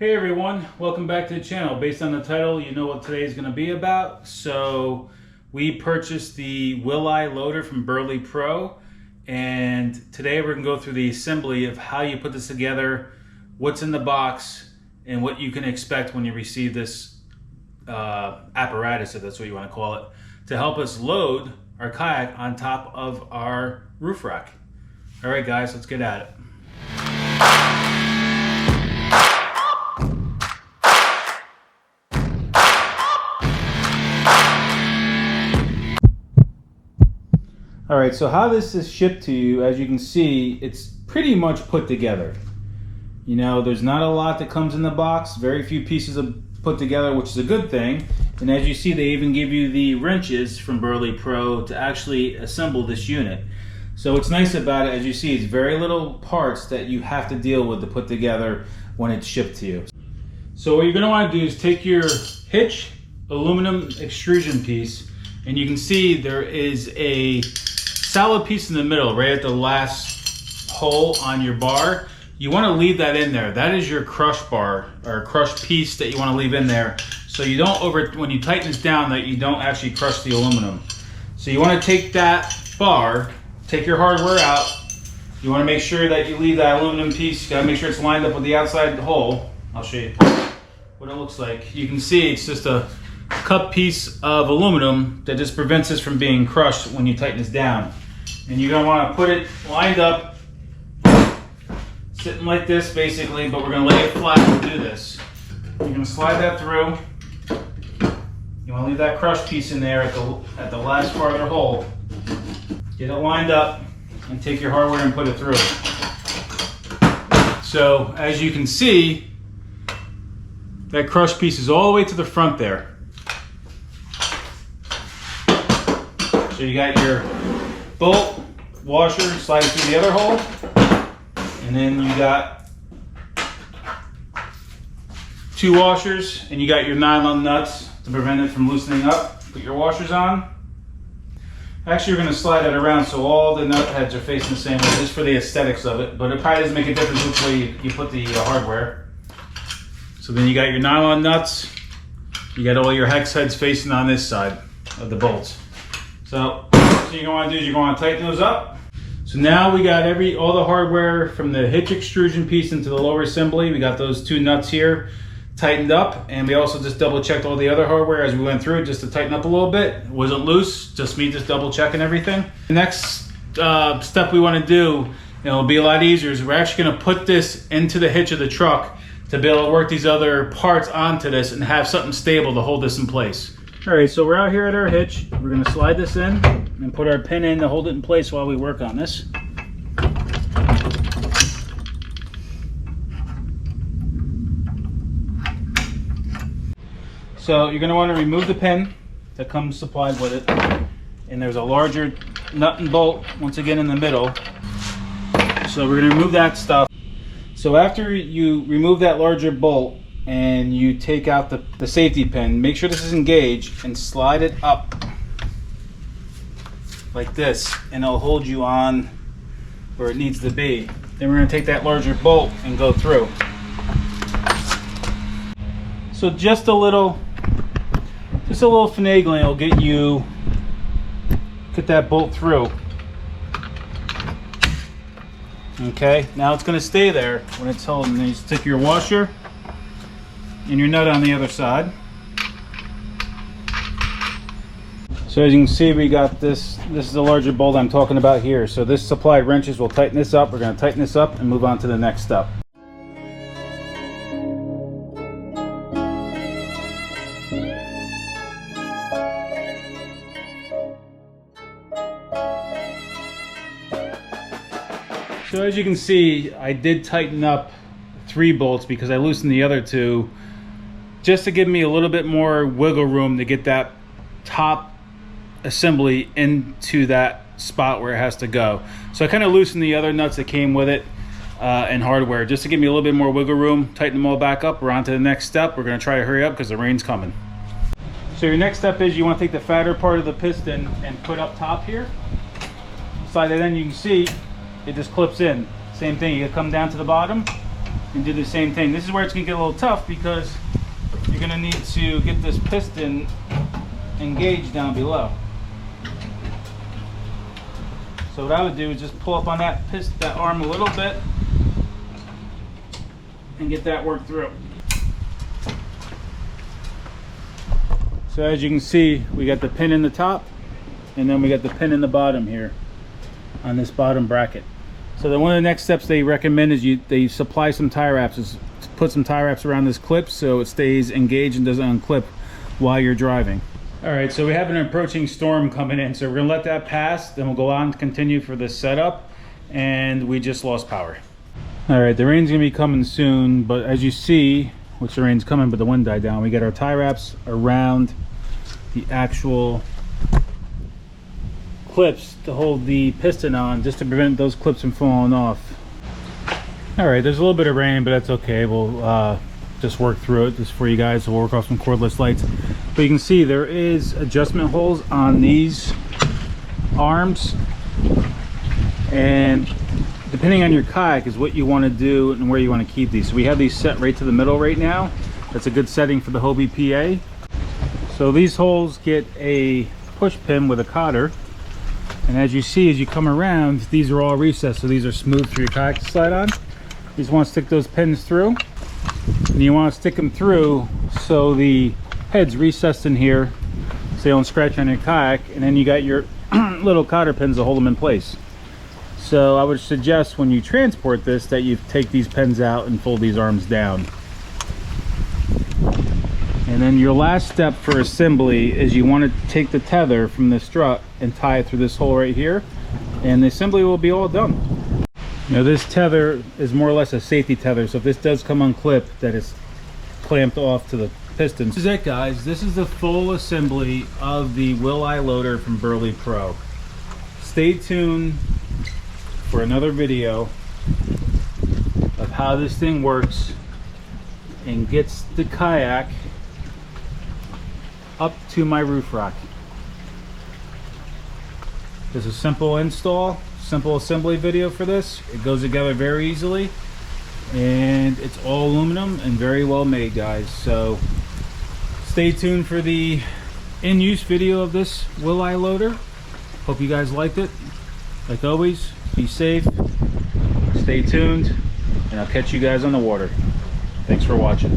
Hey everyone, welcome back to the channel. Based on the title, you know what today is going to be about. So we purchased the Will-I loader from Berly Pro, and today we're going to go through the assembly of how you put this together, what's in the box, and what you can expect when you receive this apparatus, if that's what you want to call it, to help us load our kayak on top of our roof rack. All right guys, let's get at it. All right, so how this is shipped to you, as you can see, it's pretty much put together. You know, there's not a lot that comes in the box, very few pieces are put together, which is a good thing. And as you see, they even give you the wrenches from Berley Pro to actually assemble this unit. So what's nice about it, as you see, it's very little parts that you have to deal with to put together when it's shipped to you. So what you're gonna wanna do is take your Hitch aluminum extrusion piece, and you can see there is a solid piece in the middle, right at the last hole on your bar. You want to leave that in there. That is your crush bar or crush piece that you want to leave in there, so you don't when you tighten this down, that you don't actually crush the aluminum. So you want to take that bar, take your hardware out. You want to make sure that you leave that aluminum piece. You got to make sure it's lined up with the outside hole. I'll show you what it looks like. You can see it's just a cut piece of aluminum that just prevents this from being crushed when you tighten this down. And you're going to want to put it lined up, sitting like this basically, but we're going to lay it flat to do this. You're going to slide that through. You want to leave that crush piece in there at the last farther hole. Get it lined up and take your hardware and put it through. So as you can see, that crush piece is all the way to the front there. So you got your bolt, washer, slide it through the other hole, and then you got two washers, and you got your nylon nuts to prevent it from loosening up. Put your washers on. Actually, we're going to slide it around so all the nut heads are facing the same way, just for the aesthetics of it, but it probably doesn't make a difference which way you put the hardware. So then you got your nylon nuts, you got all your hex heads facing on this side of the bolts. So what you're going to want to do is you're going to tighten those up. So now we got all the hardware from the hitch extrusion piece into the lower assembly. We got those two nuts here tightened up, and we also just double checked all the other hardware as we went through it, just to tighten up a little bit. It wasn't loose, just me just double checking everything. The next step we want to do, and it'll be a lot easier, is we're actually going to put this into the hitch of the truck to be able to work these other parts onto this and have something stable to hold this in place. All right, so we're out here at our hitch. We're going to slide this in and put our pin in to hold it in place while we work on this. So you're going to want to remove the pin that comes supplied with it, and there's a larger nut and bolt once again in the middle. So we're going to remove that stuff. So after you remove that larger bolt and you take out the safety pin, make sure this is engaged and slide it up like this, and it'll hold you on where it needs to be. Then we're going to take that larger bolt and go through. So just a little finagling will get that bolt through. Okay, now it's going to stay there when it's held, and then you stick your washer and your nut on the other side. So as you can see, we got this is the larger bolt I'm talking about here. So this supplied wrenches will tighten this up. We're going to tighten this up and move on to the next step. So as you can see, I did tighten up 3 bolts because I loosened the other 2 just to give me a little bit more wiggle room to get that top assembly into that spot where it has to go. So I kind of loosened the other nuts that came with it and hardware just to give me a little bit more wiggle room. Tighten them all back up. We're on to the next step. We're going to try to hurry up because the rain's coming. So your next step is you want to take the fatter part of the piston and put up top here. Slide it in. You can see it just clips in. Same thing, you come down to the bottom, and do the same thing. This is where it's gonna get a little tough because you're gonna need to get this piston engaged down below. So what I would do is just pull up on that arm a little bit and get that worked through. So as you can see, we got the pin in the top, and then we got the pin in the bottom here on this bottom bracket. So then one of the next steps they recommend is they supply some tie wraps, is to put some tie wraps around this clip so it stays engaged and doesn't unclip while you're driving. All right, so we have an approaching storm coming in, so we're gonna let that pass, then we'll go on and continue for this setup, and we just lost power. All right, the rain's gonna be coming soon, but as you see, which the rain's coming, but the wind died down, we got our tie wraps around the actual clips to hold the piston on, just to prevent those clips from falling off. All right, there's a little bit of rain, but that's okay. We'll just work through it just for you guys. So we'll work off some cordless lights. But you can see there is adjustment holes on these arms, and depending on your kayak is what you want to do and where you want to keep these. So we have these set right to the middle right now. That's a good setting for the Hobie PA. So these holes get a push pin with a cotter, and as you see, as you come around, these are all recessed, so these are smooth for your kayak to slide on. You just want to stick those pins through, and you want to stick them through so the head's recessed in here so they don't scratch on your kayak, and then you got your little cotter pins to hold them in place. So I would suggest when you transport this that you take these pins out and fold these arms down. And then your last step for assembly is you want to take the tether from the strut and tie it through this hole right here, and the assembly will be all done. Now this tether is more or less a safety tether, so if this does come unclipped, that is clamped off to the pistons. This is it, guys. This is the full assembly of the Will-I loader from Berly Pro. Stay tuned for another video of how this thing works and gets the kayak up to my roof rack. There's a simple install, simple assembly video for this. It goes together very easily, and it's all aluminum and very well made, guys. So stay tuned for the in-use video of this Will-I loader. Hope you guys liked it. Like always, be safe, stay tuned, and I'll catch you guys on the water. Thanks for watching.